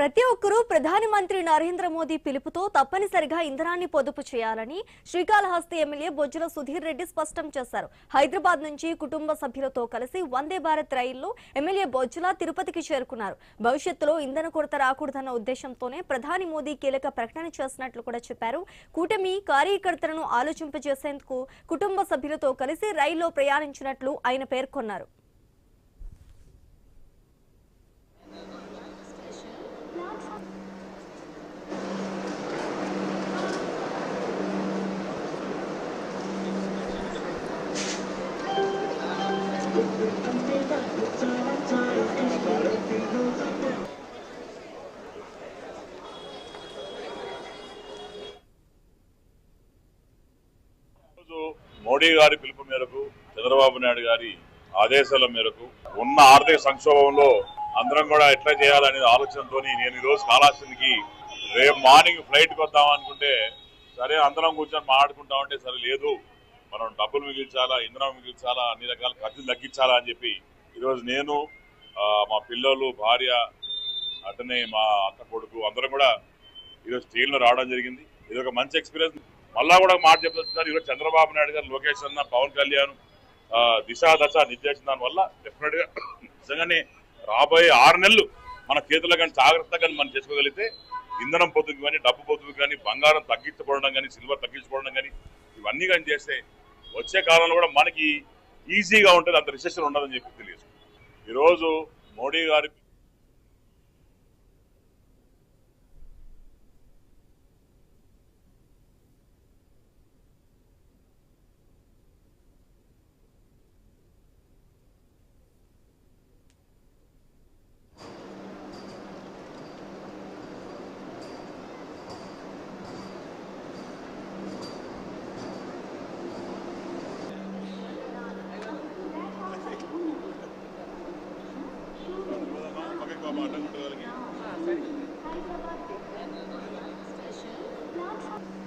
ప్రతి ఒక్కరూ ప్రధాని మంత్రి నరేంద్ర మోదీ పిలుపుతో తప్పనిసరిగా ఇంధనాన్ని పొదుపు చేయాలని శ్రీకాళహస్తి ఎమ్మెల్యే బొజ్జల సుధీర్ రెడ్డి స్పష్టం చేశారు. హైదరాబాద్ నుంచి కుటుంబ సభ్యులతో కలిసి వందే భారత్ రైల్లో ఎమ్మెల్యే బొజ్జల తిరుపతికి చేరుకున్నారు. భవిష్యత్తులో ఇంధన కొరత రాకూడదన్న ఉద్దేశంతోనే ప్రధాని మోదీ కీలక ప్రకటన చేసినట్లు కూడా చెప్పారు. కూటమి కార్యకర్తలను ఆలోచింపజేసేందుకు కుటుంబ సభ్యులతో కలిసి రైల్లో ప్రయాణించినట్లు ఆయన పేర్కొన్నారు. మోడీ గారి పిలుపు మేరకు చంద్రబాబు నాయుడు గారి ఆదేశాల మేరకు ఉన్న ఆర్థిక సంక్షోభంలో అందరం కూడా ఎట్లా చేయాలనే ఆలోచనతో నేను ఈరోజు కాళహస్తికి రేపు మార్నింగ్ ఫ్లైట్కి వద్దాం అనుకుంటే సరే అందరం కూర్చొని మాట్లాడుకుంటామంటే సరే లేదు మనం డబ్బులు మిగిల్చాలా, ఇంధనం మిగిల్చాలా, అన్ని రకాల ఖర్చులు తగ్గించాలా అని చెప్పి ఈరోజు నేను మా పిల్లలు, భార్య, అతనే మా అత్త కొడుకు అందరం కూడా ఈరోజు ట్రైన్లో రావడం జరిగింది. ఇది ఒక మంచి ఎక్స్పీరియన్స్. మళ్ళా కూడా మాట చెప్తున్నారు ఈరోజు చంద్రబాబు నాయుడు గారు, లోకేష్ అన్న, పవన్ కళ్యాణ్ దిశా దశ నిర్దేశించడం వల్ల డెఫినెట్ గా నిజంగానే రాబోయే 6 నెలలు మన చేతుల్లో కానీ జాగ్రత్తగా మనం చేసుకోగలిగితే ఇంధనం పొదుపు కానీ, డబ్బు పొదుపు కానీ, బంగారం తగ్గించబడడం కానీ, సిల్వర్ తగ్గించబడడం కానీ ఇవన్నీ కానీ చేస్తే వచ్చే కాలంలో కూడా మనకి ఈజీగా ఉంటుంది, అంత రిసెషన్ ఉండదని చెప్పి తెలియదు. ఈరోజు మోడీ గారి Sorry.